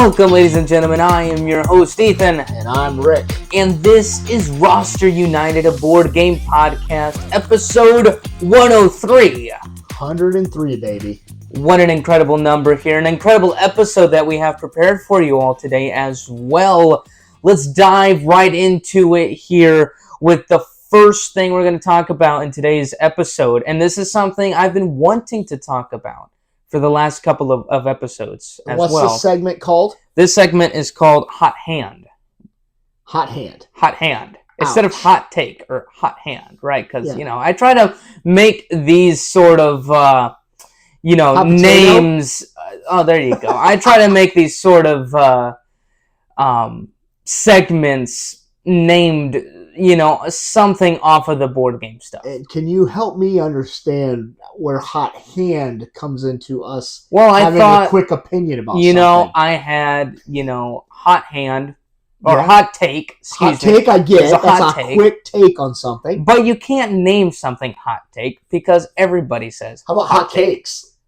Welcome, ladies and gentlemen. I am your host, Ethan. And I'm Rick. And this is Roster United, a board game podcast, episode 103. 103, baby. What an incredible number here. An incredible episode that we have prepared for you all today as well. Let's dive right into it here with the first thing we're going to talk about in today's episode. And this is something I've been wanting to talk about for the last couple of episodes as well. What's this segment called? This segment is called Hot Hand. Hot Hand. Hot Hand. Instead of Hot Take or Hot Hand, right? Because, Yeah. I try to make these sort of, Hot names. There you go. I try to make these sort of segments named, something off of the board game stuff. And can you help me understand where Hot Hand comes into us Having a quick opinion about something? I had, Hot Hand. Or Hot Take, Hot Take, I get. It's That's a quick take on something. But you can't name something Hot Take because everybody says. How about Hot Cakes?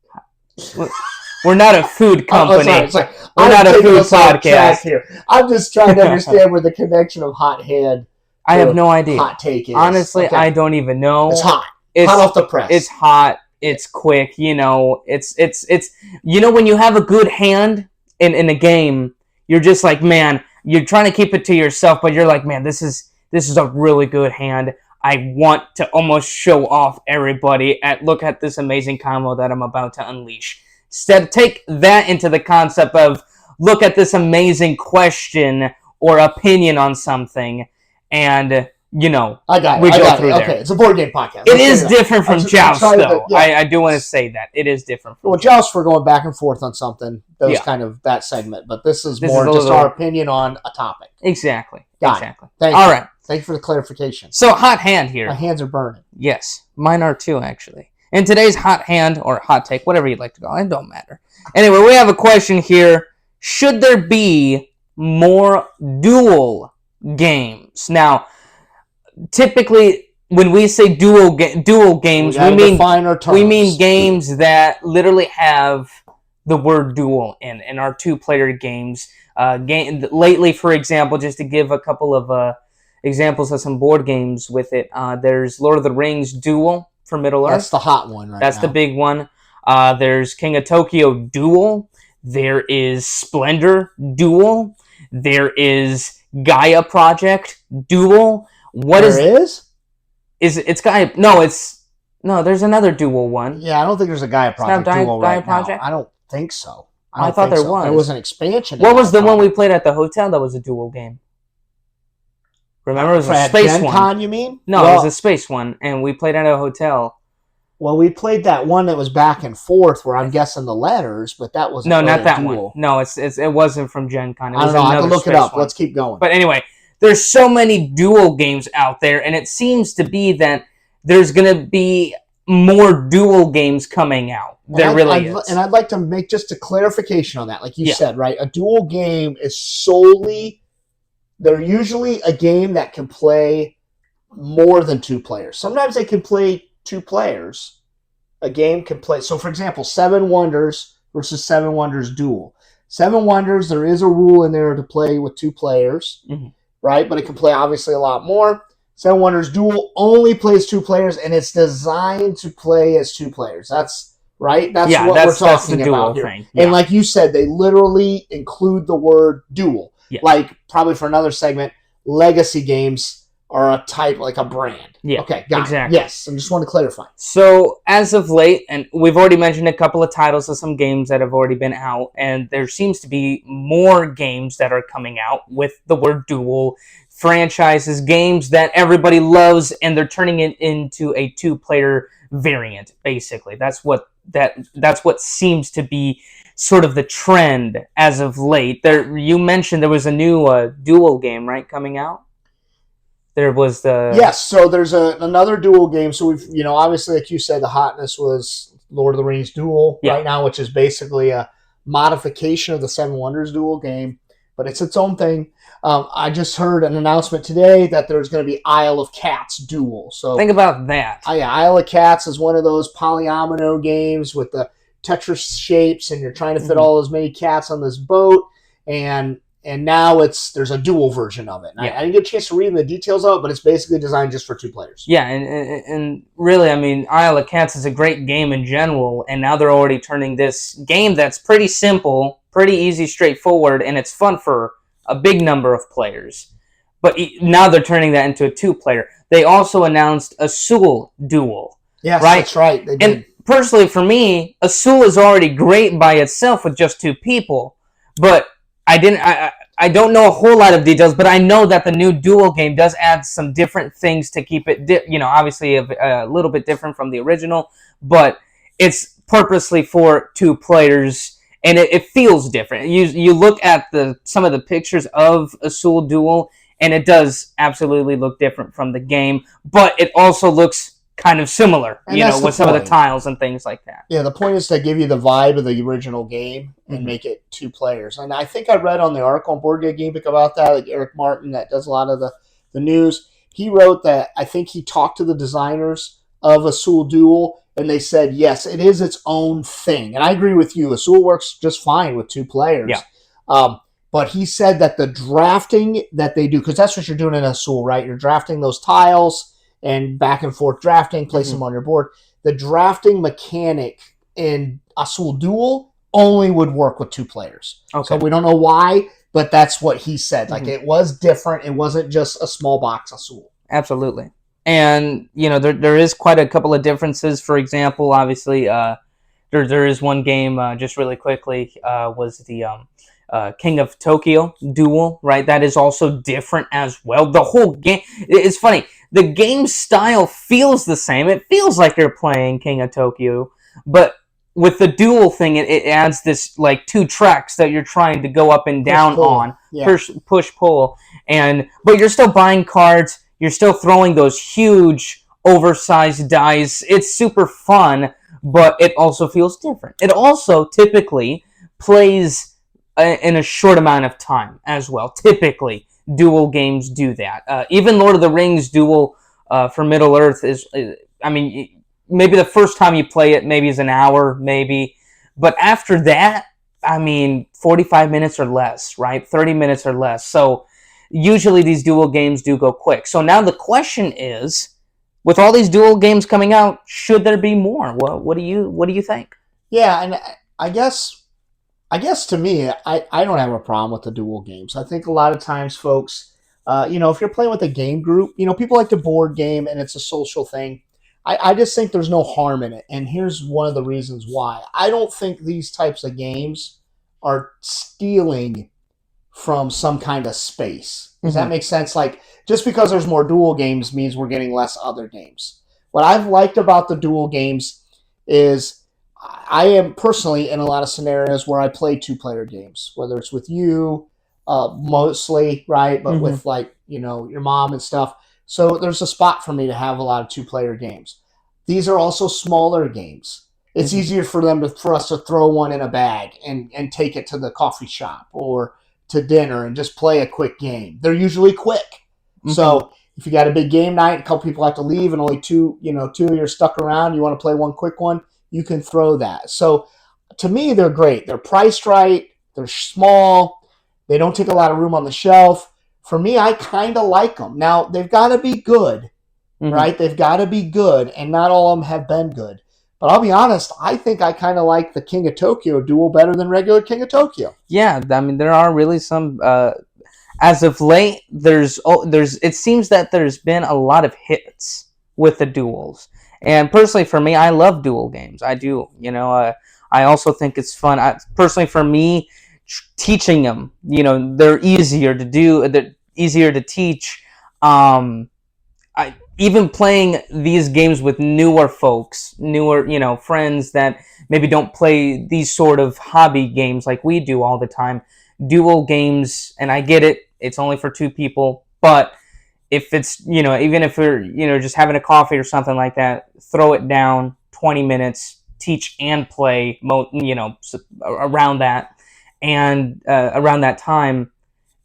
We're not a food company. Sorry. We're not a food podcast. Here. I'm just trying to understand where the connection of Hot Hand I have no idea. Hot Take is. Honestly, okay. I don't even know. It's hot. Hot off the press. It's hot. It's quick. It's when you have a good hand in a game, you're just like, man, you're trying to keep it to yourself, but you're like, man, this is a really good hand. I want to almost show off everybody look at this amazing combo that I'm about to unleash. Instead, take that into the concept of look at this amazing question or opinion on something, and I got it. We go through there. Okay, it's a board game podcast. It is different from Joust, though. I do want to say that it is different. Well, Joust, we're going back and forth on something. That segment, but this is more just our opinion on a topic. Exactly. Got exactly. It. Thank you. All right. Thank you for the clarification. So, Hot Hand here. My hands are burning. Yes, mine are too, actually. In today's Hot Hand or Hot Take, whatever you'd like to call it, don't matter. Anyway, we have a question here. Should there be more duel games? Now, typically, when we say duel games, we mean games that literally have the word duel in our two-player games. Lately, for example, just to give a couple of examples of some board games with it, there's Lord of the Rings Duel for Middle Earth. That's the hot one right now. That's the big one. There's King of Tokyo Duel. There is Splendor Duel. There is Gaia Project Duel. It's Gaia? No, there's another Duel one. Yeah, I don't think there's a Gaia Project Duel right now. I don't think so. I thought there was. There was an expansion. What was the one we played at the hotel that was a duel game? Remember, it was a space one. Con, you mean? No, it was a space one, and we played at a hotel. Well, we played that one that was back and forth, where I'm guessing the letters, but that wasn't. No, not that duel. one. No, it wasn't from Gen Con. I don't know. I can look it up. Let's keep going. But anyway, there's so many duel games out there, and it seems to be that there's going to be more duel games coming out. There really is. And I'd like to make just a clarification on that. Like you said, right? A duel game is solely... They're usually a game that can play more than two players. Sometimes they can play two players. A game can play... So, for example, Seven Wonders versus Seven Wonders Duel. Seven Wonders, there is a rule in there to play with two players, right? But it can play, obviously, a lot more. Seven Wonders Duel only plays two players, and it's designed to play as two players. That's right. That's what we're talking about here. Thing. Yeah. And like you said, they literally include the word duel. Yeah. Like probably for another segment, legacy games are a type, like a brand. Yeah. Okay. Got exactly. It. Yes. I just want to clarify. So as of late, and we've already mentioned a couple of titles of some games that have already been out, and there seems to be more games that are coming out with the word duel. Franchises, games that everybody loves, and they're turning it into a two-player variant. Basically, that's what seems to be sort of the trend as of late. You mentioned there was a new duel game, right, coming out. There was the So there's another duel game. So we've obviously, like you said, the hotness was Lord of the Rings Duel right now, which is basically a modification of the Seven Wonders Duel game, but it's its own thing. I just heard an announcement today that there's going to be Isle of Cats Duel. So think about that. Isle of Cats is one of those polyomino games with the Tetris shapes, and you're trying to fit all as many cats on this boat. and now there's a dual version of it. And I didn't get a chance to read the details of it, but it's basically designed just for 2 players. Yeah, and really, I mean, Isle of Cats is a great game in general, and now they're already turning this game that's pretty simple, pretty easy, straightforward, and it's fun for a big number of players. But now they're turning that into a 2-player. They also announced a Duel Duel. Yes, right? That's right. They did. And personally, for me, a Duel is already great by itself with just 2 people, but I don't know a whole lot of details, but I know that the new Duel game does add some different things to keep it, obviously a little bit different from the original, but it's purposely for 2 players, and it feels different. You look at some of the pictures of a Duel, and it does absolutely look different from the game, but it also looks kind of similar, with some of the tiles and things like that. Yeah, the point is to give you the vibe of the original game and make it 2 players. And I think I read on the article on Board Game Geek about that, like Eric Martin, that does a lot of the news. He wrote that I think he talked to the designers of a Duel, and they said, yes, it is its own thing. And I agree with you. A works just fine with 2 players. Yeah. But he said that the drafting that they do, because that's what you're doing in a right? You're drafting those tiles and back and forth drafting, place them on your board. The drafting mechanic in a Duel only would work with 2 players. Okay. So we don't know why, but that's what he said. Like, it was different. It wasn't just a small box of Duel. Absolutely. And, there is quite a couple of differences. For example, obviously, there is one game, just really quickly, was the King of Tokyo Duel, right? That is also different as well. The whole game, it's funny. The game style feels the same. It feels like you're playing King of Tokyo, but with the duel thing, it adds this, like, 2 tracks that you're trying to go up and down on. Yeah. Push, pull. But you're still buying cards. You're still throwing those huge, oversized dice. It's super fun, but it also feels different. It also typically plays in a short amount of time as well. Typically, Duel games do that. Even Lord of the Rings Duel for Middle-earth is, maybe the first time you play it, maybe is an hour, maybe. But after that, 45 minutes or less, right? 30 minutes or less. So usually these Duel games do go quick. So now the question is, with all these Duel games coming out, should there be more? What do you think? Yeah, and I guess to me, I don't have a problem with the Duel games. I think a lot of times, folks, if you're playing with a game group, people like to board game and it's a social thing. I just think there's no harm in it. And here's one of the reasons why. I don't think these types of games are stealing from some kind of space. Does that make sense? Like, just because there's more Duel games means we're getting less other games. What I've liked about the Duel games is I am personally in a lot of scenarios where I play 2-player games, whether it's with you, mostly, right? But with, like, your mom and stuff. So there's a spot for me to have a lot of 2-player games. These are also smaller games. It's easier for us to throw one in a bag and take it to the coffee shop or to dinner and just play a quick game. They're usually quick. So if you got a big game night, a couple people have to leave and only two of you are stuck around, you want to play one quick one, you can throw that. So to me, they're great. They're priced right. They're small. They don't take a lot of room on the shelf. For me, I kind of like them. Now, they've got to be good, right? They've got to be good, and not all of them have been good. But I'll be honest, I think I kind of like the King of Tokyo Duel better than regular King of Tokyo. Yeah, there are really some... as of late, it seems that there's been a lot of hits with the duels. And personally, for me, I love Duel games. I do. I also think it's fun. Personally, for me, teaching them, they're easier to do. They're easier to teach. Even playing these games with newer folks, friends that maybe don't play these sort of hobby games like we do all the time. Duel games, and I get it, it's only for 2 people, but if it's, even if we're, just having a coffee or something like that, throw it down, 20 minutes, teach and play, around that, and around that time,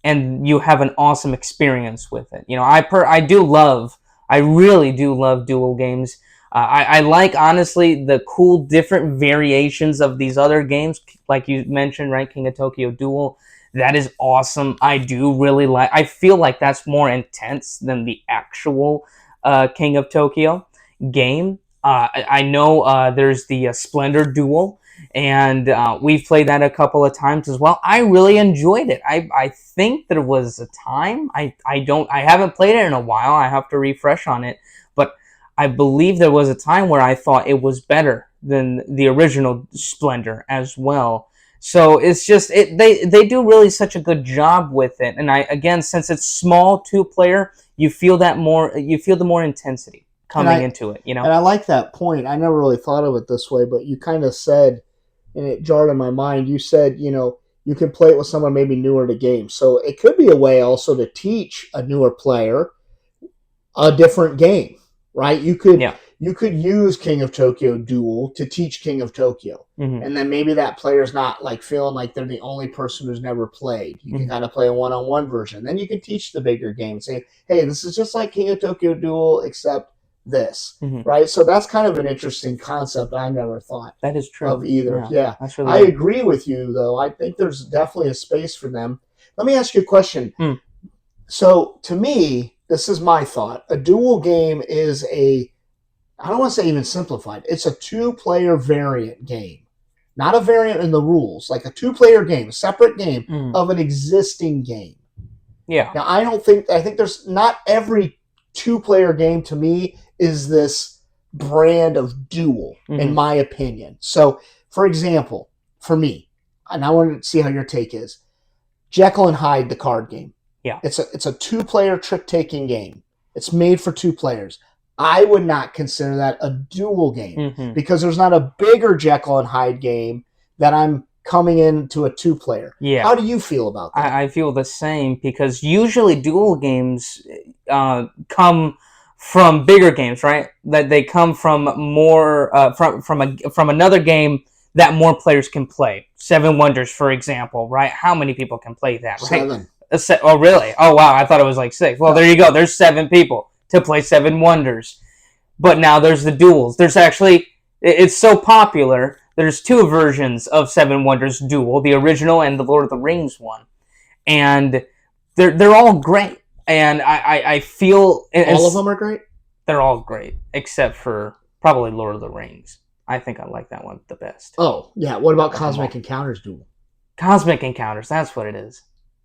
and you have an awesome experience with it. I really do love Duel games. I like, honestly, the cool different variations of these other games, like you mentioned, right? King of Tokyo Duel. That is awesome. I do really like. I feel like that's more intense than the actual King of Tokyo game. I know there's the Splendor Duel, and we've played that a couple of times as well. I really enjoyed it. I think there was a time. I haven't played it in a while. I have to refresh on it, but I believe there was a time where I thought it was better than the original Splendor as well. So it's just they do really such a good job with it, and again, since it's small 2-player, you feel the more intensity coming into it, And I like that point. I never really thought of it this way, but you kind of said, and it jarred in my mind. You said, you can play it with someone maybe newer to game, so it could be a way also to teach a newer player a different game, right? You could use King of Tokyo Duel to teach King of Tokyo. Mm-hmm. And then maybe that player's not like feeling like they're the only person who's never played. You can kind of play a one-on-one version. Then you can teach the bigger game and say, hey, this is just like King of Tokyo Duel, except this, right? So that's kind of an interesting concept I never thought that is true of either. Yeah. That's really I agree with you, though. I think there's definitely a space for them. Let me ask you a question. So to me, this is my thought. A duel game is I don't want to say even simplified. It's a 2-player variant game. Not a variant in the rules. Like a 2-player game, a separate game of an existing game. Yeah. Now, I think there's not every 2-player game to me is this brand of duel, in my opinion. So, for example, for me, and I want to see how your take is, Jekyll and Hyde, the card game. Yeah. It's a 2-player trick-taking game. It's made for 2 players. I would not consider that a duel game because there's not a bigger Jekyll and Hyde game that I'm coming into a 2-player. Yeah. How do you feel about that? I feel the same because usually duel games come from bigger games, right? That they come from more from another game that more players can play. 7 Wonders, for example, right? How many people can play that? Right? 7. Oh, really? Oh, wow! I thought it was like 6. Well, there you go. There's 7 people to play 7 Wonders. But now there's the duels. There's actually, it's so popular, there's 2 versions of 7 Wonders Duel, the original and the Lord of the Rings one. And they're all great. And I feel... All of them are great? They're all great, except for probably Lord of the Rings. I think I like that one the best. Oh, yeah. What about Cosmic Encounters Duel? Cosmic Encounters, that's what it is.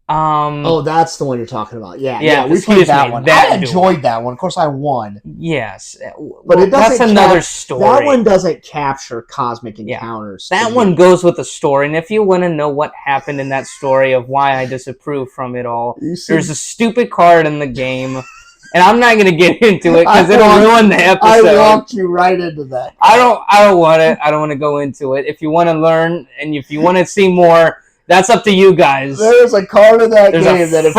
That's the one you're talking about. Yeah, we played that one. I enjoyed that one. Of course, I won. Yes, but it doesn't. That's another story. That one doesn't capture Cosmic Encounters. That one goes with the story, and if you want to know what happened in that story of why I disapprove from it all, there's a stupid card in the game, and I'm not going to get into it because it'll ruin the episode. I walked you right into that. I don't want it. I don't want to go into it. If you want to learn and if you want to see more. That's up to you guys. There's a card in that game that if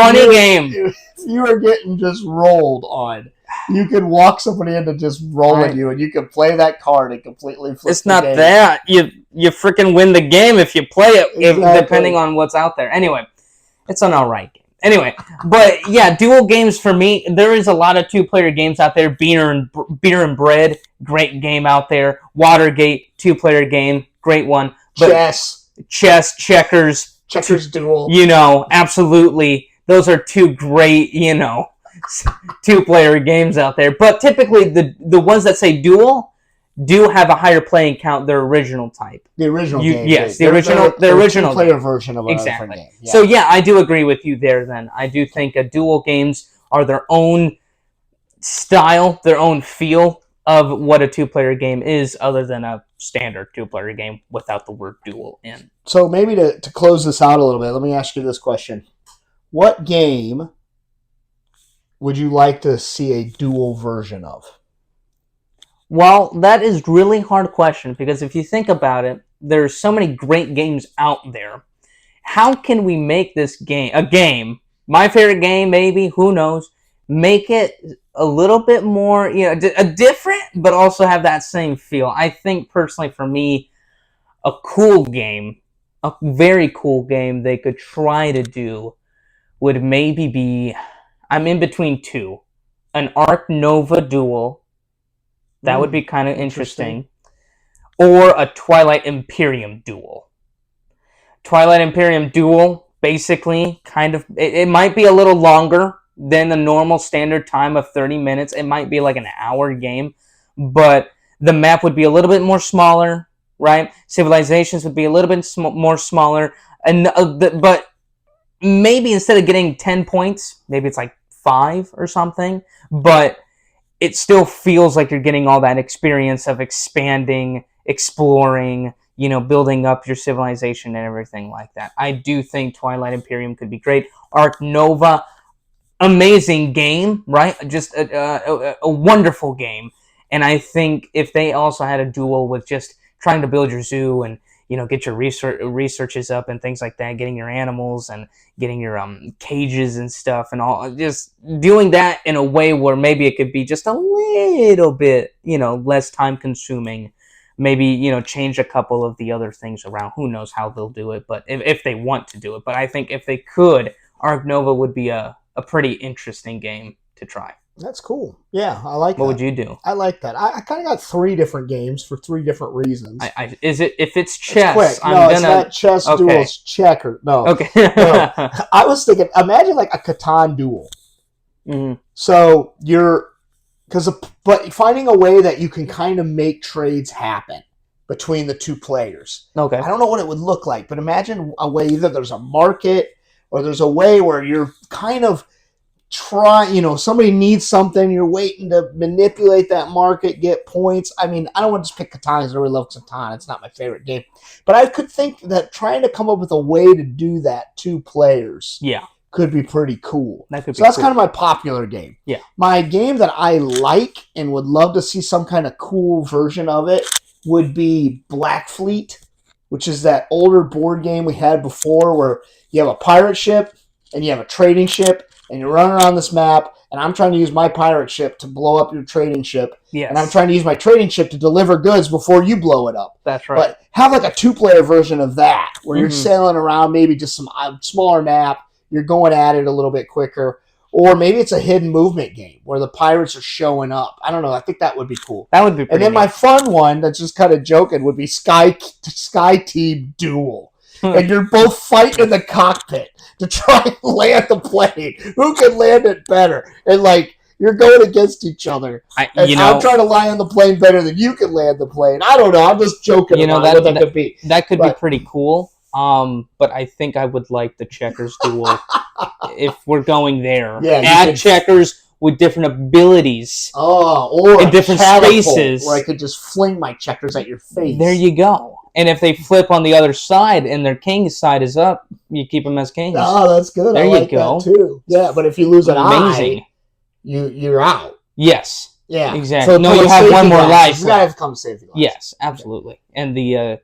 you were getting just rolled on, you could walk somebody into just rolling you, and you can play that card and completely flip It's not game. that. You freaking win the game if you play it, depending on what's out there. Anyway, it's an alright game. Anyway, but yeah, duel games for me, there is a lot of 2-player games out there. Beer and Bread, great game out there. Watergate, 2-player game, great one. But Chess, checkers duel. Absolutely. Those are 2 great, 2-player games out there. But typically, the ones that say duel do have a higher playing count. Their original type. The original game. Yes, the original 2-player version of exactly. Game. Yeah. So yeah, I do agree with you there. Then I do think duel games are their own style, their own feel of what a 2-player game is, other than a standard 2-player game without the word duel in. So maybe to close this out a little bit, let me ask you this question. What game would you like to see a duel version of? Well, that is a really hard question, because if you think about it, there's so many great games out there. How can we make this game, a game, my favorite game maybe, who knows, make it a little bit more, a different, but also have that same feel. I think personally for me, a cool game, a very cool game they could try to do would maybe be, I'm in between 2. An Arc Nova Duel, that would be kind of interesting. Or a Twilight Imperium Duel. Twilight Imperium Duel basically kind of, it might be a little longer than the normal standard time of 30 minutes. It might be like an hour game, but the map would be a little bit more smaller, right? Civilizations would be a little bit more smaller, and but maybe instead of getting 10 points, maybe it's like 5 or something, but it still feels like you're getting all that experience of expanding, exploring, building up your civilization and everything like that. I do think Twilight Imperium could be great. Ark Nova, amazing game, right? Just a wonderful game. And I think if they also had a duel with just trying to build your zoo and get your researches up and things like that, getting your animals and getting your cages and stuff and all, just doing that in a way where maybe it could be just a little bit less time consuming. Maybe change a couple of the other things around. Who knows how they'll do it, but if they want to do it. But I think if they could, Ark Nova would be a pretty interesting game to try. That's cool. Yeah, I like that. What would you do? I like that. I kind of got 3 different games for 3 different reasons. If it's chess, it's not chess, okay. Duels, checker. No. Okay. No. I was thinking, imagine like a Catan duel. Mm-hmm. So but finding a way that you can kind of make trades happen between the 2 players. Okay. I don't know what it would look like, but imagine a way either there's a market or there's a way where you're kind of somebody needs something, you're waiting to manipulate that market, get points. I mean, I don't want to just pick Catan because I really love Catan. It's not my favorite game. But I could think that trying to come up with a way to do that 2 players could be pretty cool. That's kind of my popular game. Yeah. My game that I like and would love to see some kind of cool version of it would be Black Fleet, which is that older board game we had before where you have a pirate ship and you have a trading ship and you're running around this map, and I'm trying to use my pirate ship to blow up your trading ship. Yes. And I'm trying to use my trading ship to deliver goods before you blow it up. That's right. But have like a 2-player version of that, where you're sailing around, maybe just some smaller map, you're going at it a little bit quicker. Or maybe it's a hidden movement game where the pirates are showing up. I don't know. I think that would be cool. That would be pretty And then neat. my fun one, that's just kind of joking, would be Sky Team Duel. And you're both fighting in the cockpit to try and land the plane. Who can land it better? And you're going against each other. I'm trying to land on the plane better than you can land the plane. I don't know. I'm just joking about what that could be. That could be pretty cool. But I think I would like the checkers duel if we're going there. Yeah, add checkers with different abilities. Or in different spaces where I could just fling my checkers at your face. There you go. And if they flip on the other side and their king's side is up, you keep them as kings. Oh, that's good. There I like you go. That too. Yeah, but if you lose an eye, you're out. Yes. Yeah. Exactly. So no, you have one more life. You gotta come save your life. Yes, absolutely. And the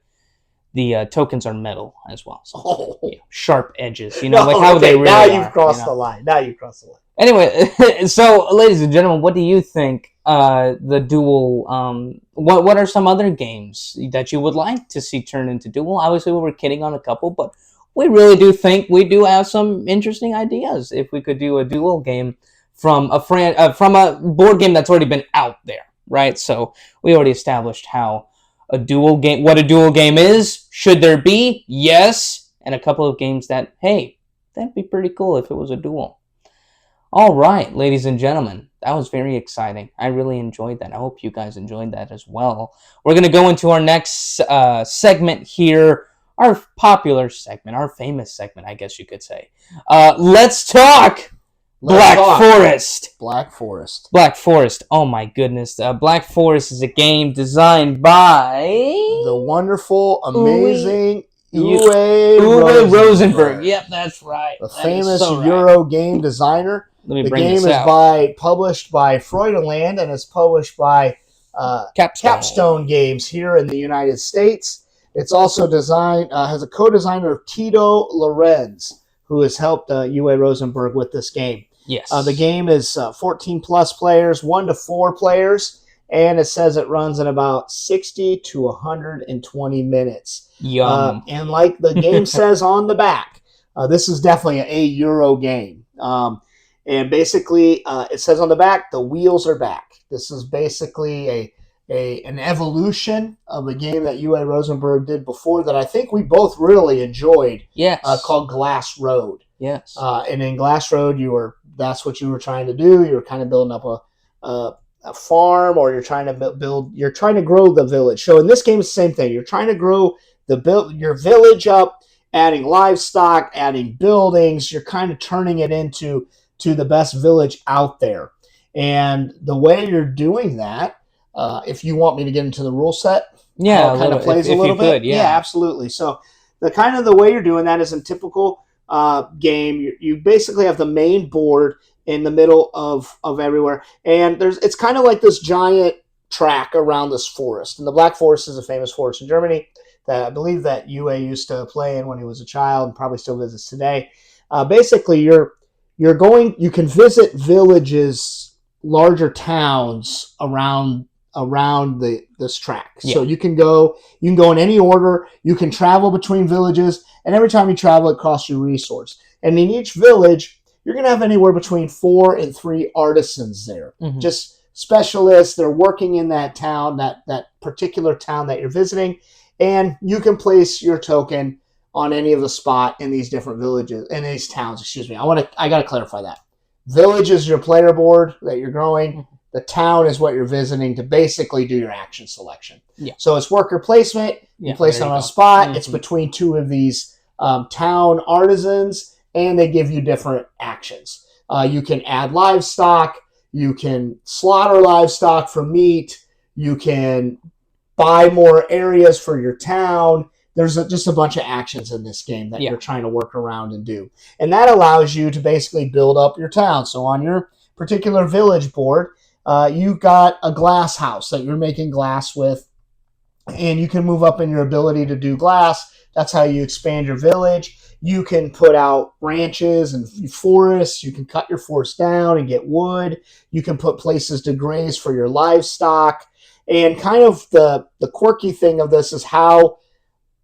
tokens are metal as well. So, sharp edges. How they really now are. You've crossed the line. Now you've crossed the line. Anyway, so ladies and gentlemen, what do you think the duel? What are some other games that you would like to see turned into duel? Obviously, we were kidding on a couple, but we really do think we do have some interesting ideas. If we could do a duel game from a board game that's already been out there, right? So we already established what a duel game is. Should there be? Yes, and a couple of games that that'd be pretty cool if it was a duel. All right, ladies and gentlemen, that was very exciting. I really enjoyed that. I hope you guys enjoyed that as well. We're going to go into our next segment here, our popular segment, our famous segment, I guess you could say. Let's talk Black Forest. Black Forest. Black Forest. Oh my goodness. Black Forest is a game designed by the wonderful, amazing Uwe Rosenberg. Yep, that's right. The famous Euro game designer. The game is published by Freudenland and is published by Capstone Games here in the United States. It's also has a co-designer Tito Lorenz, who has helped Uwe Rosenberg with this game. Yes. The game is 14 plus players, 1 to 4 players, and it says it runs in about 60 to 120 minutes. Yum. And like the game says on the back, this is definitely a Euro game. And basically, it says on the back, the wheels are back. This is basically an evolution of a game that Uwe Rosenberg did before that I think we both really enjoyed. Yes. Called Glass Road. Yes. And in Glass Road, that's what you were trying to do. You were kind of building up a farm, or you're trying to grow the village. So in this game, it's the same thing. You're trying to grow your village up, adding livestock, adding buildings. You're kind of turning it into the best village out there. And the way you're doing that, if you want me to get into the rule set, yeah, kind of plays a little bit. Could, yeah, absolutely. So the way you're doing that is in typical game. You basically have the main board in the middle of everywhere, and it's kind of like this giant track around this forest. And the Black Forest is a famous forest in Germany that I believe that Uwe used to play in when he was a child, and probably still visits today. Basically, you can visit villages, larger towns around this track. Yeah. So you can go in any order. You can travel between villages, and every time you travel, it costs you resource. And in each village, you're going to have anywhere between 4 and 3 artisans there, just specialists. They're working in that town, that particular town that you're visiting, and you can place your token on any of the spot in these different villages, in these towns. Excuse me. I got to clarify that. Village is your player board that you're growing. The town is what you're visiting to basically do your action selection. Yeah. So it's worker placement. You place it on a spot. It's between 2 of these town artisans, and they give you different actions. You can add livestock. You can slaughter livestock for meat. You can buy more areas for your town. There's just a bunch of actions in this game that you're trying to work around and do. And that allows you to basically build up your town. So on your particular village board, you've got a glass house that you're making glass with, and you can move up in your ability to do glass. That's how you expand your village. You can put out branches and forests. You can cut your forest down and get wood. You can put places to graze for your livestock. And kind of the quirky thing of this is how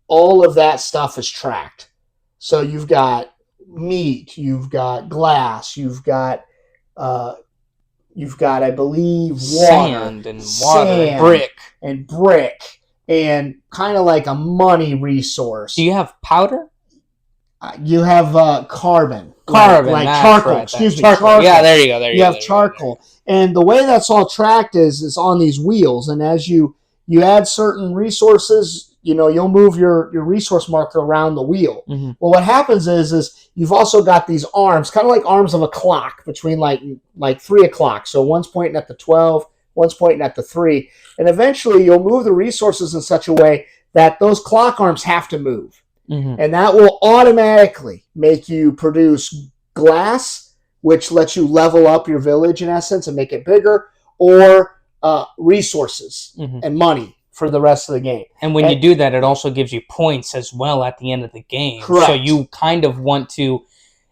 all of that stuff is tracked. So you've got meat, you've got glass, you've got, I believe, sand and brick, and kind of like a money resource. Do you have powder? You have carbon, like charcoal. Right, excuse me, charcoal. Yeah, there you go. You have charcoal, and the way that's all tracked is on these wheels. And as you add certain resources, you'll move your resource marker around the wheel. Mm-hmm. Well, what happens is you've also got these arms, kind of like arms of a clock, between like 3 o'clock. So one's pointing at the 12, one's pointing at the 3, and eventually you'll move the resources in such a way that those clock arms have to move. Mm-hmm. And that will automatically make you produce glass, which lets you level up your village in essence and make it bigger, or resources and money for the rest of the game. And when you do that, it also gives you points as well at the end of the game. Correct. So you kind of want to...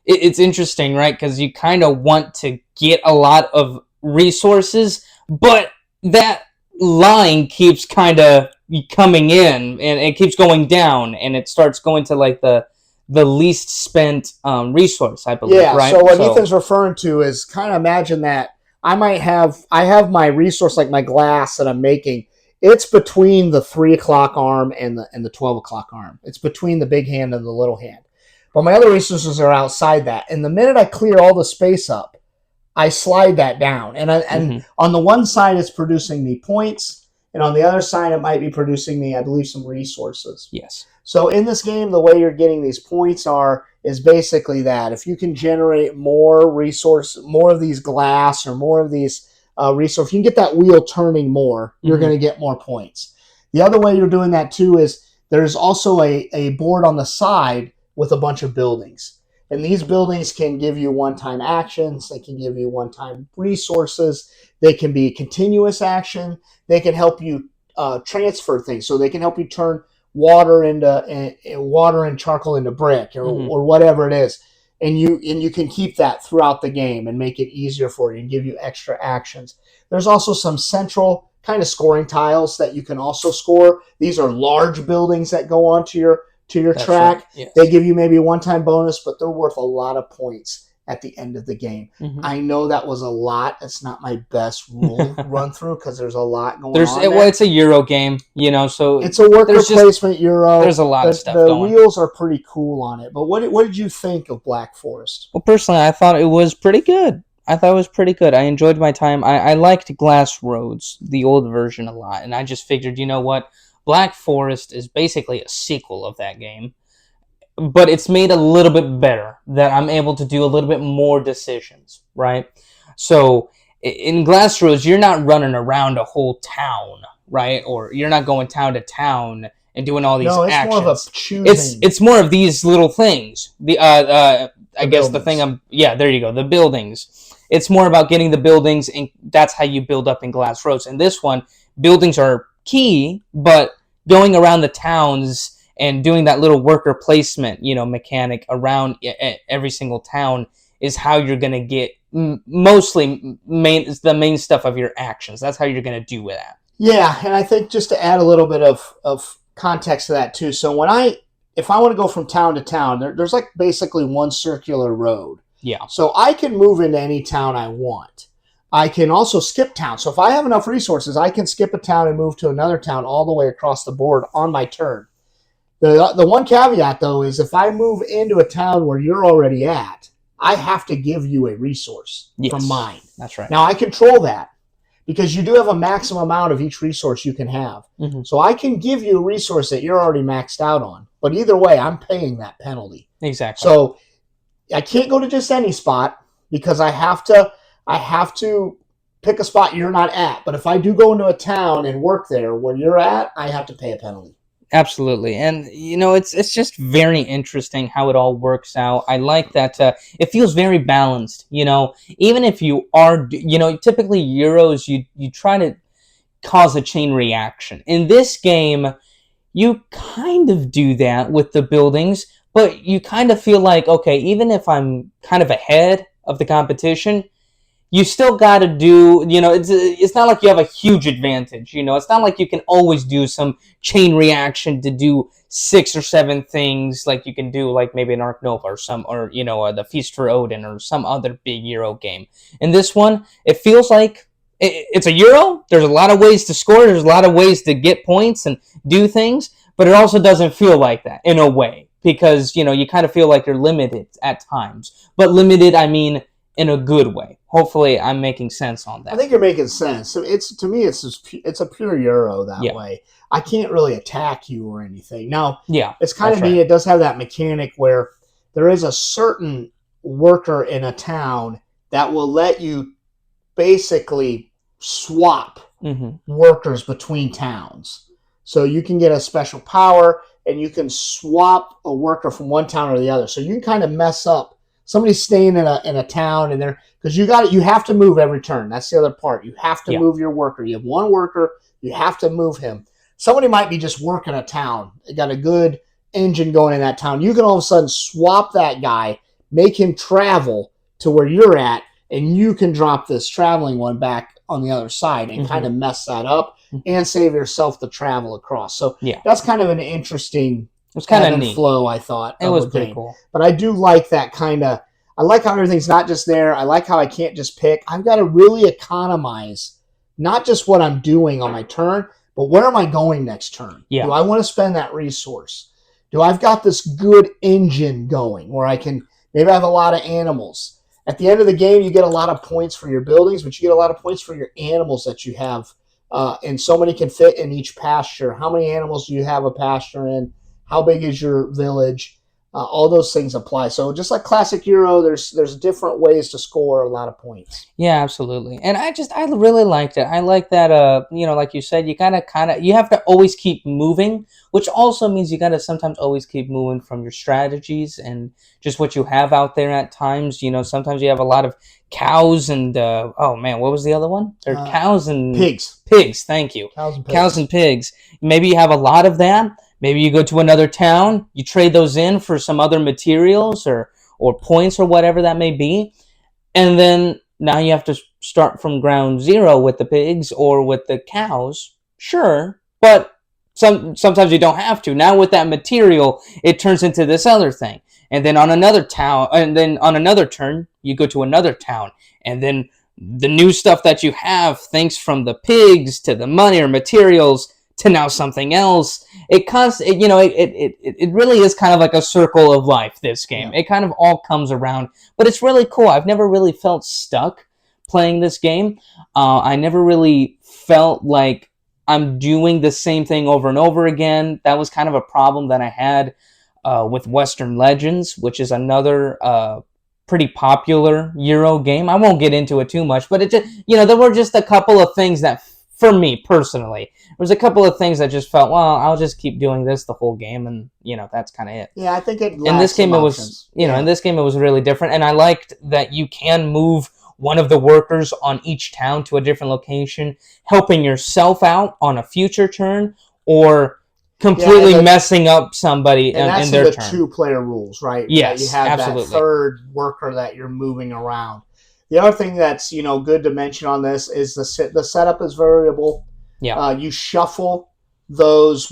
It's interesting, right? Because you kind of want to get a lot of resources, but that line keeps kind of coming in, and it keeps going down, and it starts going to like the least spent resource, I believe, right? So what Ethan's referring to is, kind of imagine that I have my resource, like my glass that I'm making. It's between the 3 o'clock arm and the 12 o'clock arm. It's between the big hand and the little hand. But my other resources are outside that. And the minute I clear all the space up, I slide that down. And on the one side, it's producing me points. And on the other side, it might be producing me, I believe, some resources. Yes. So in this game, the way you're getting these points is basically that. If you can generate more of these glass or more of these resource, if you can get that wheel turning more, you're going to get more points. The other way you're doing that too is there's also a board on the side with a bunch of buildings. And these buildings can give you one-time actions. They can give you one-time resources. They can be continuous action. They can help you transfer things. So they can help you turn water and charcoal into brick or whatever it is. And you can keep that throughout the game and make it easier for you and give you extra actions. There's also some central kind of scoring tiles that you can also score. These are large buildings that go onto your track. Right. Yes. They give you maybe a one-time bonus, but they're worth a lot of points. at the end of the game. Mm-hmm. I know that was a lot. It's not my best rule run through because there's a lot going on there. Well, it's a Euro game, so it's a worker placement Euro. There's a lot of stuff going. The wheels are pretty cool on it. But what did you think of Black Forest? Well, personally, I thought it was pretty good. I enjoyed my time. I liked Glass Roads, the old version, a lot. And I just figured, you know what? Black Forest is basically a sequel of that game. But it's made a little bit better, that I'm able to do a little bit more decisions, right? So in Glass Roads, you're not running around a whole town, right? Or you're not going town to town and doing all these actions. More of a choosing. It's more of these little things. I guess buildings. there you go, the buildings. It's more about getting the buildings, and that's how you build up in Glass Roads. In this one, buildings are key, but going around the towns and doing that little worker placement, mechanic around every single town is how you're going to get mostly the main stuff of your actions. That's how you're going to do that. Yeah, and I think just to add a little bit of context to that too. So if I want to go from town to town, there's like basically one circular road. Yeah. So I can move into any town I want. I can also skip town. So if I have enough resources, I can skip a town and move to another town all the way across the board on my turn. The one caveat, though, is if I move into a town where you're already at, I have to give you a resource from mine. That's right. Now, I control that because you do have a maximum amount of each resource you can have. Mm-hmm. So I can give you a resource that you're already maxed out on. But either way, I'm paying that penalty. Exactly. So I can't go to just any spot because I have to pick a spot you're not at. But if I do go into a town and work there where you're at, I have to pay a penalty. Absolutely. And, it's just very interesting how it all works out. I like that it feels very balanced, even if you are, typically Euros, you try to cause a chain reaction. In this game, you kind of do that with the buildings, but you kind of feel like, okay, even if I'm kind of ahead of the competition, you still got to do, it's not like you have a huge advantage, it's not like you can always do some chain reaction to do 6 or 7 things like you can do like maybe an Ark Nova or the Feast for Odin or some other big Euro game. In this one, it feels like it's a Euro. There's a lot of ways to score. There's a lot of ways to get points and do things, but it also doesn't feel like that in a way because, you kind of feel like you're limited at times. But limited, I mean, in a good way. Hopefully, I'm making sense on that. I think you're making sense. So it's a pure Euro that way. I can't really attack you or anything. Now, it's kind of neat. Right. It does have that mechanic where there is a certain worker in a town that will let you basically swap workers between towns. So you can get a special power and you can swap a worker from one town or the other. So you can kind of mess up. Somebody's staying in a town and because you have to move every turn. That's the other part. You have to move your worker. You have one worker, you have to move him. Somebody might be just working a town. They got a good engine going in that town. You can all of a sudden swap that guy, make him travel to where you're at, and you can drop this traveling one back on the other side and kind of mess that up and save yourself the travel across. So that's kind of an interesting It was kind of neat. Flow, I thought. It was pretty cool. But I do like that kind of... I like how everything's not just there. I like how I can't just pick. I've got to really economize not just what I'm doing on my turn, but where am I going next turn? Yeah. Do I want to spend that resource? Do I've got this good engine going where I can... Maybe I have a lot of animals. At the end of the game, you get a lot of points for your buildings, but you get a lot of points for your animals that you have. And so many can fit in each pasture. How many animals do you have a pasture in? How big is your village? All those things apply. So just like classic Euro, there's different ways to score a lot of points. Yeah, absolutely. And I really liked it. I like that, like you said, you you have to always keep moving, which also means you got to sometimes always keep moving from your strategies and just what you have out there at times. Sometimes you have a lot of cows and, what was the other one? They're cows and... Pigs. Pigs, thank you. Cows and pigs. Maybe you have a lot of that. Maybe you go to another town, you trade those in for some other materials or points or whatever that may be. And then now you have to start from ground zero with the pigs or with the cows. Sure, but sometimes you don't have to. Now with that material, it turns into this other thing. And then on another town, and then on another turn, You go to another town, and then the new stuff that you have, thanks from the pigs to the money or materials to now something else. It really is kind of like a circle of life, this game. Yeah. It kind of all comes around, but it's really cool. I've never really felt stuck playing this game. I never really felt like I'm doing the same thing over and over again. That was kind of a problem that I had with Western Legends, which is another pretty popular Euro game. I won't get into it too much, but it just, there were just a couple of things that, for me personally, there was a couple of things that just felt, well, I'll just keep doing this the whole game, and that's kind of it. Yeah, I think in this game it was, in this game it was really different, and I liked that you can move one of the workers on each town to a different location, helping yourself out on a future turn, or completely messing up somebody in their turn. And that's the 2-player rules, right? Yes, you have absolutely. That third worker that you're moving around. The other thing that's good to mention on this is the setup is variable. Yeah. You shuffle those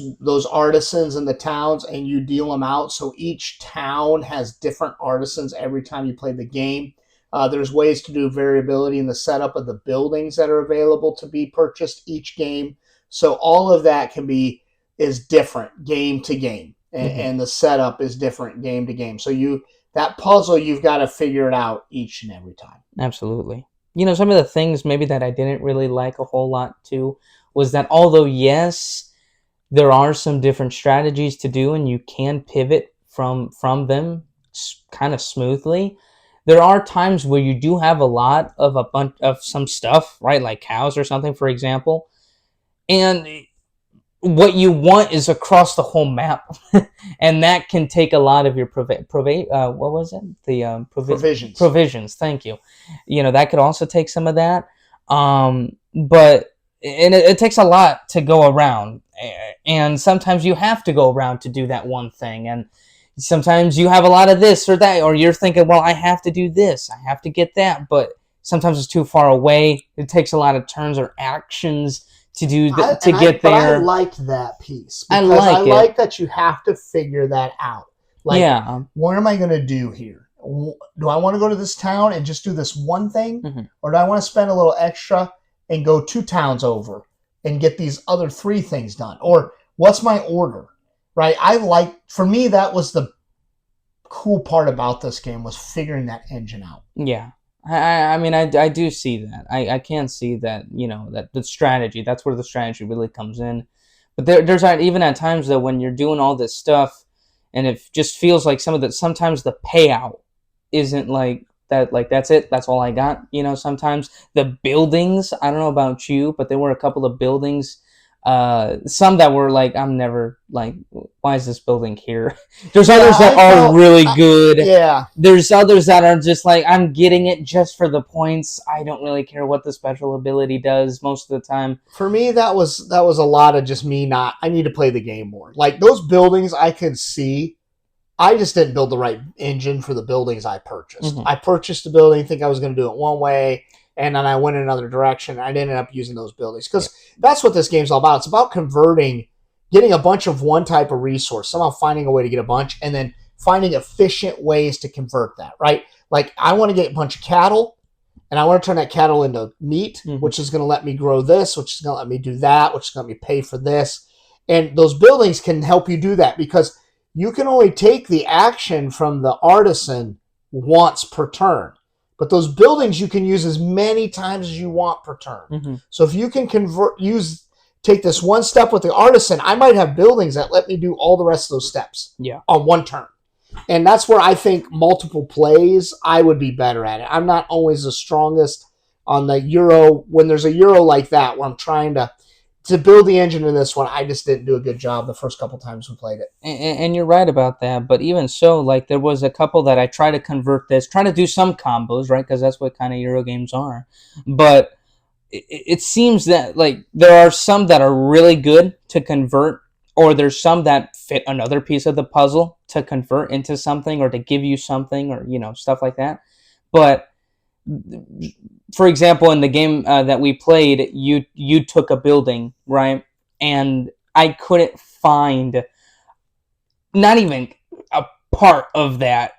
artisans in the towns and you deal them out. So each town has different artisans every time you play the game. There's ways to do variability in the setup of the buildings that are available to be purchased each game. So all of that is different game to game, and the setup is different game to game. So that puzzle, you've got to figure it out each and every time. Absolutely. Some of the things maybe that I didn't really like a whole lot too was that although, yes, there are some different strategies to do and you can pivot from them kind of smoothly, there are times where you do have a lot of a bunch of some stuff, right? Like cows or something, for example. And what you want is across the whole map, and that can take a lot of your what was it? The provisions. Provisions. Thank you. That could also take some of that. But it takes a lot to go around, and sometimes you have to go around to do that one thing, and sometimes you have a lot of this or that, or you're thinking, well, I have to do this, I have to get that, but sometimes it's too far away. It takes a lot of turns or actions to get there. But I liked that piece. Because I like that you have to figure that out. What am I going to do here? Do I want to go to this town and just do this one thing? Or do I want to spend a little extra and go 2 towns over and get these other 3 things done? Or what's my order? Right? For me, that was the cool part about this game, was figuring that engine out. Yeah. I mean, I do see that. I can see that, that the strategy, that's where the strategy really comes in. But there's even at times, though, when you're doing all this stuff, and it just feels like sometimes the payout isn't like that, like, that's it, that's all I got. Sometimes the buildings, I don't know about you, but there were a couple of buildings, some that were like, I'm never like, why is this building here? There's others that are really good. Yeah. There's others that are just like, I'm getting it just for the points. I don't really care what the special ability does most of the time. For me, that was a lot of just me I need to play the game more. Like, those buildings I could see, I just didn't build the right engine for the buildings I purchased. I purchased a building, think I was going to do it one way, and then I went in another direction. I ended up using those buildings because that's what this game's all about. It's about getting a bunch of one type of resource, somehow finding a way to get a bunch, and then finding efficient ways to convert that, right? Like, I want to get a bunch of cattle, and I want to turn that cattle into meat, which is going to let me grow this, which is going to let me do that, which is going to let me pay for this. And those buildings can help you do that because you can only take the action from the artisan once per turn. But those buildings you can use as many times as you want per turn. So if you can take this one step with the artisan, I might have buildings that let me do all the rest of those steps on one turn. And that's where I think multiple plays, I would be better at it. I'm not always the strongest on the Euro. When there's a Euro like that, where I'm trying to build the engine in this one, I just didn't do a good job the first couple times we played it. And you're right about that. But even so, like, there was a couple that I tried to convert this, trying to do some combos, right? Because that's what kind of Euro games are. But it seems that, like, there are some that are really good to convert, or there's some that fit another piece of the puzzle to convert into something or to give you something, or, stuff like that. But for example, in the game that we played, you took a building, right? And I couldn't find not even a part of that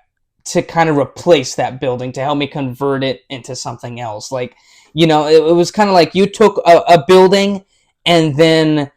to kind of replace that building, to help me convert it into something else. Like, it was kind of like you took a building and then,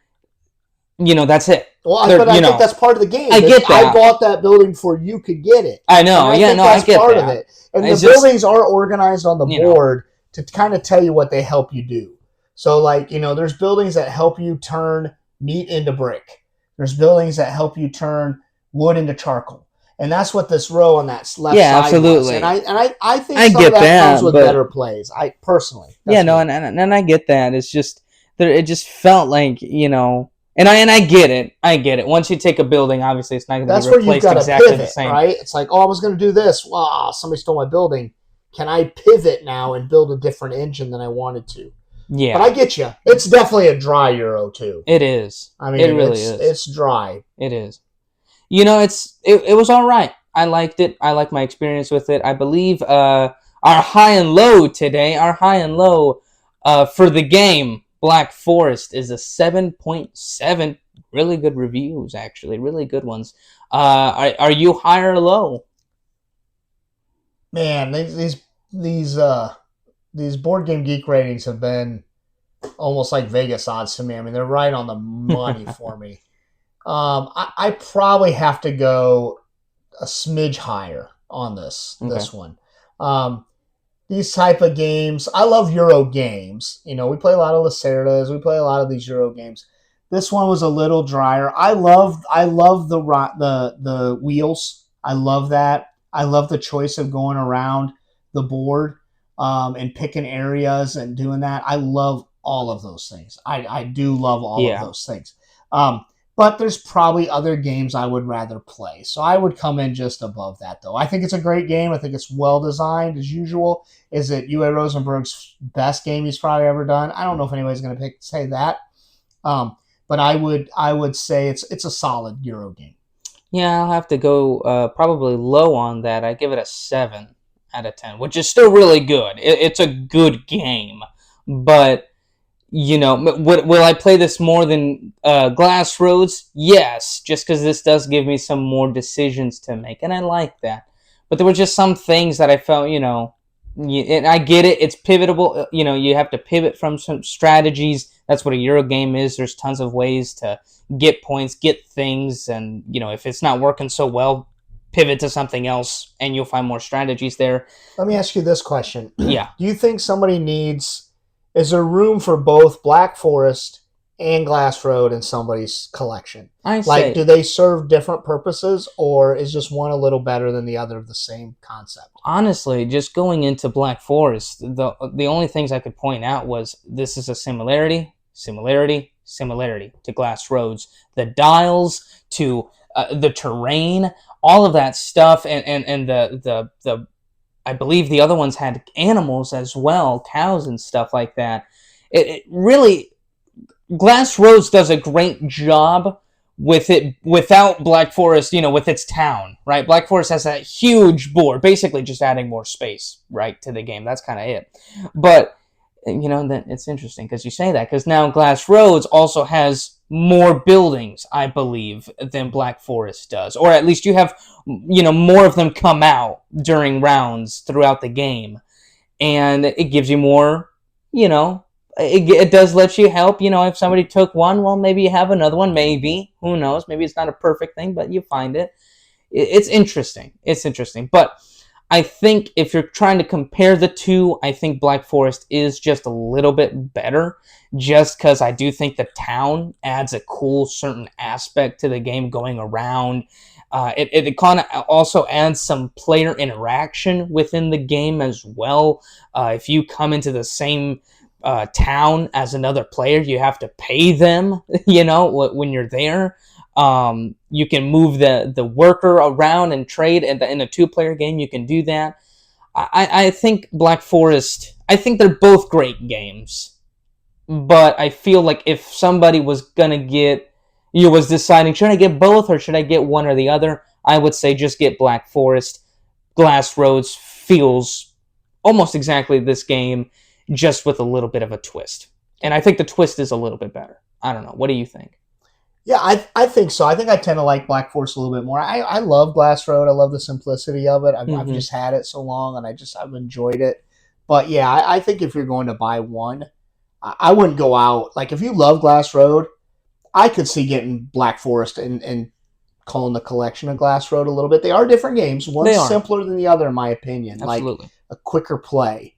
that's it. Well, but I think that's part of the game. I get that. I bought that building before you could get it. I know. I get part that. of it. And the buildings are organized on the board to kind of tell you what they help you do. So, like, there's buildings that help you turn meat into brick. There's buildings that help you turn wood into charcoal. And that's what this row on that left side absolutely. was. And I think some of that comes with better plays. I personally. And I get that. It's just it just felt like, and I get it. I get it. Once you take a building, obviously it's not going to be replaced exactly the same. Right? It's like, I was going to do this. Wow, somebody stole my building. Can I pivot now and build a different engine than I wanted to? Yeah. But I get you. It's definitely a dry Euro too. It is. I mean, it really is. It's dry. It is. It was all right. I liked it. I liked my experience with it. I believe our high and low today, for the game, Black Forest, is a 7.7. Really good reviews, actually. Really good ones. Are you high or low? Man, these Board Game Geek ratings have been almost like Vegas odds to me. I mean, they're right on the money for me. I probably have to go a smidge higher on this one. These type of games, I love Euro games. We play a lot of Lacerdas. We play a lot of these Euro games. This one was a little drier. I love the wheels. I love that. I love the choice of going around the board and picking areas and doing that. I love all of those things. I do love all of those things. But there's probably other games I would rather play. So I would come in just above that, though. I think it's a great game. I think it's well designed, as usual. Is it Uwe Rosenberg's best game he's probably ever done? I don't know if anybody's going to say that. But I would say it's a solid Euro game. Yeah, I'll have to go probably low on that. I give it a 7 out of 10, which is still really good. It's a good game. But, will I play this more than Glass Roads? Yes, just because this does give me some more decisions to make, and I like that. But there were just some things that I felt, and I get it, it's pivotable. You have to pivot from some strategies. That's what a Euro game is. There's tons of ways to get points, get things, and, if it's not working so well, pivot to something else, and you'll find more strategies there. Let me ask you this question. Yeah. Do you think somebody is there room for both Black Forest and Glass Road in somebody's collection? Do they serve different purposes, or is just one a little better than the other of the same concept? Honestly, just going into Black Forest, the only things I could point out was this is a similarity to Glass Roads. The dials, to the terrain, all of that stuff, and the I believe the other ones had animals as well, cows and stuff like that. It really, Glass Roads does a great job with it without Black Forest, with its town, right? Black Forest has that huge board, basically just adding more space, right, to the game. That's kind of it. But, then it's interesting because you say that, because now Glass Roads also has more buildings, I believe, than Black Forest does. Or at least you have, more of them come out during rounds throughout the game. And it gives you more, it does let you help. If somebody took one, well, maybe you have another one. Maybe. Who knows? Maybe it's not a perfect thing, but you find it. It's interesting. It's interesting. But I think if you're trying to compare the two, I think Black Forest is just a little bit better, just because I do think the town adds a cool certain aspect to the game going around. It kind of also adds some player interaction within the game as well. If you come into the same town as another player, you have to pay them, when you're there. You can move the worker around and trade, and in a 2-player game you can do that. I think Black Forest, I think they're both great games, but I feel like if somebody was gonna was deciding, should I get both or should I get one or the other, I would say just get Black Forest. Glass Roads feels almost exactly this game, just with a little bit of a twist, and I think the twist is a little bit better. I don't know, what do you think? Yeah, I think so. I think I tend to like Black Forest a little bit more. I love Glass Road. I love the simplicity of it. I've just had it so long, and I've enjoyed it. But yeah, I think if you're going to buy one, I wouldn't go out. Like if you love Glass Road, I could see getting Black Forest and calling the collection of Glass Road a little bit. They are different games. One's simpler than the other, in my opinion. Absolutely. Like a quicker play.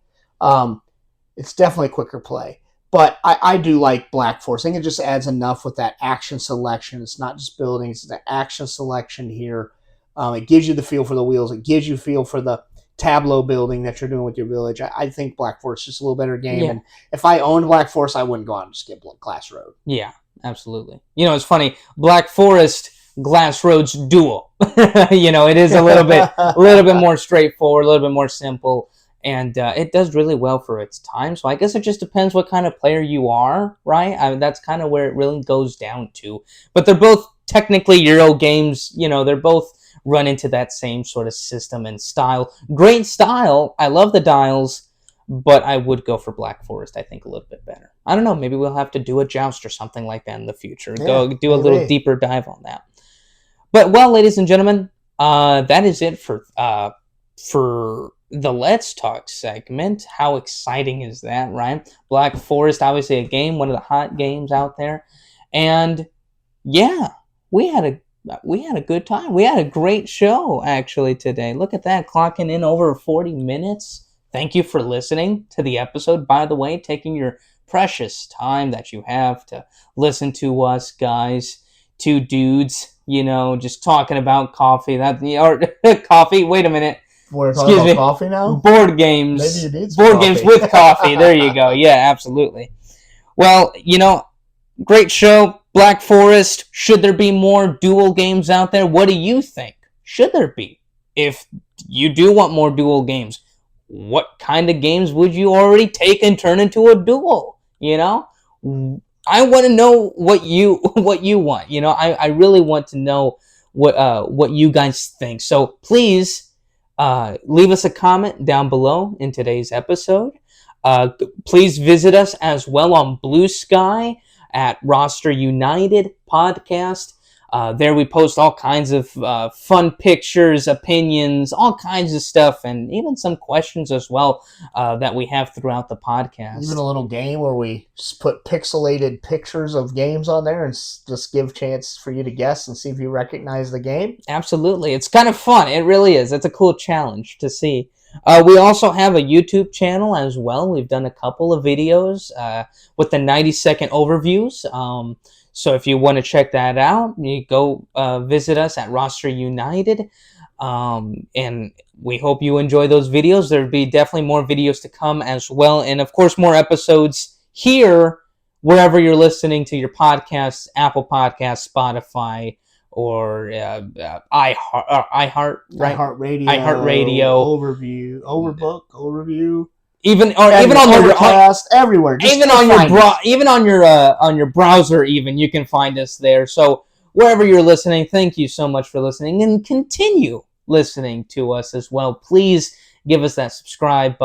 It's definitely a quicker play. But I do like Black Forest. I think it just adds enough with that action selection. It's not just buildings. It's the action selection here. It gives you the feel for the wheels. It gives you feel for the tableau building that you're doing with your village. I think Black Forest is just a little better game. Yeah. And if I owned Black Forest, I wouldn't go out and just get Glass Road. Yeah, absolutely. It's funny. Black Forest, Glass Road's duel. It is a little bit more straightforward, a little bit more simple. And it does really well for its time. So I guess it just depends what kind of player you are, right? That's kind of where it really goes down to. But they're both technically Euro games. They're both run into that same sort of system and style. Great style. I love the dials. But I would go for Black Forest, I think, a little bit better. I don't know. Maybe we'll have to do a joust or something like that in the future. Yeah, go do a little deeper dive on that. But, well, ladies and gentlemen, that is it for the Let's Talk segment. How exciting is that, right? Black Forest, obviously a game, one of the hot games out there. And yeah, we had a good time. We had a great show actually today. Look at that, clocking in over 40 minutes. Thank you for listening to the episode. By the way, taking your precious time that you have to listen to us guys, two dudes, just talking about coffee. Coffee. Wait a minute. We're talking about coffee now? Board games. Maybe you need some board games with coffee. There you go. Yeah, absolutely. Well, great show. Black Forest. Should there be more duel games out there? What do you think? Should there be? If you do want more duel games, what kind of games would you already take and turn into a duel? I want to know what you want. I really want to know what you guys think. So please leave us a comment down below in today's episode. Please visit us as well on Blue Sky at Roster United Podcast. There we post all kinds of fun pictures, opinions, all kinds of stuff, and even some questions as well that we have throughout the podcast. Even a little game where we just put pixelated pictures of games on there and just give chance for you to guess and see if you recognize the game. Absolutely. It's kind of fun. It really is. It's a cool challenge to see. We also have a YouTube channel as well. We've done a couple of videos with the 90-second overviews. So if you want to check that out, you go visit us at Roster United. And we hope you enjoy those videos. There'll be definitely more videos to come as well. And of course, more episodes here, wherever you're listening to your podcasts, Apple Podcasts, Spotify, or iHeart, right? iHeartRadio, Overview. Even on your podcast, everywhere. Just even on your browser, even you can find us there. So wherever you're listening, thank you so much for listening, and continue listening to us as well. Please give us that subscribe.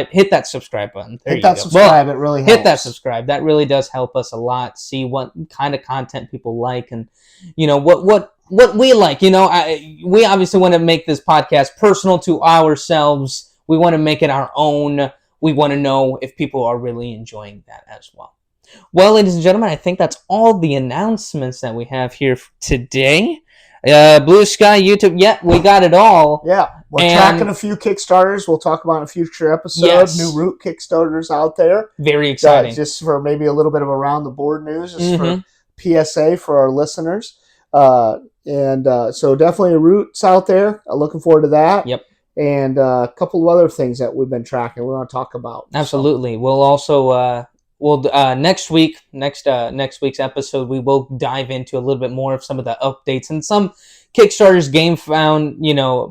Hit that subscribe button. It really helps. Hit that subscribe. That really does help us a lot. See what kind of content people like, and what we like. We obviously want to make this podcast personal to ourselves. We want to make it our own. We want to know if people are really enjoying that as well. Well, ladies and gentlemen, I think that's all the announcements that we have here today. Blue Sky, YouTube, we got it all. Yeah, we're tracking a few Kickstarters. We'll talk about in a future episode. Yes. New Root Kickstarters out there. Very exciting. Just for maybe a little bit of around the board news, just for PSA for our listeners. So definitely Roots out there. Looking forward to that. Yep. And a couple of other things that we've been tracking we want to talk about. Absolutely. So. We'll also next week's episode, we will dive into a little bit more of some of the updates and some Kickstarter's game found,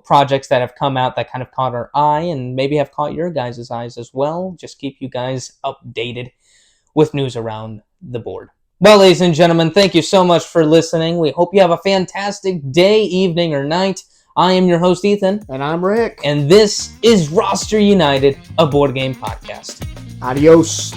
projects that have come out that kind of caught our eye and maybe have caught your guys' eyes as well. Just keep you guys updated with news around the board. Well, ladies and gentlemen, thank you so much for listening. We hope you have a fantastic day, evening, or night. I am your host, Ethan. And I'm Rick. And this is Roster United, a board game podcast. Adios.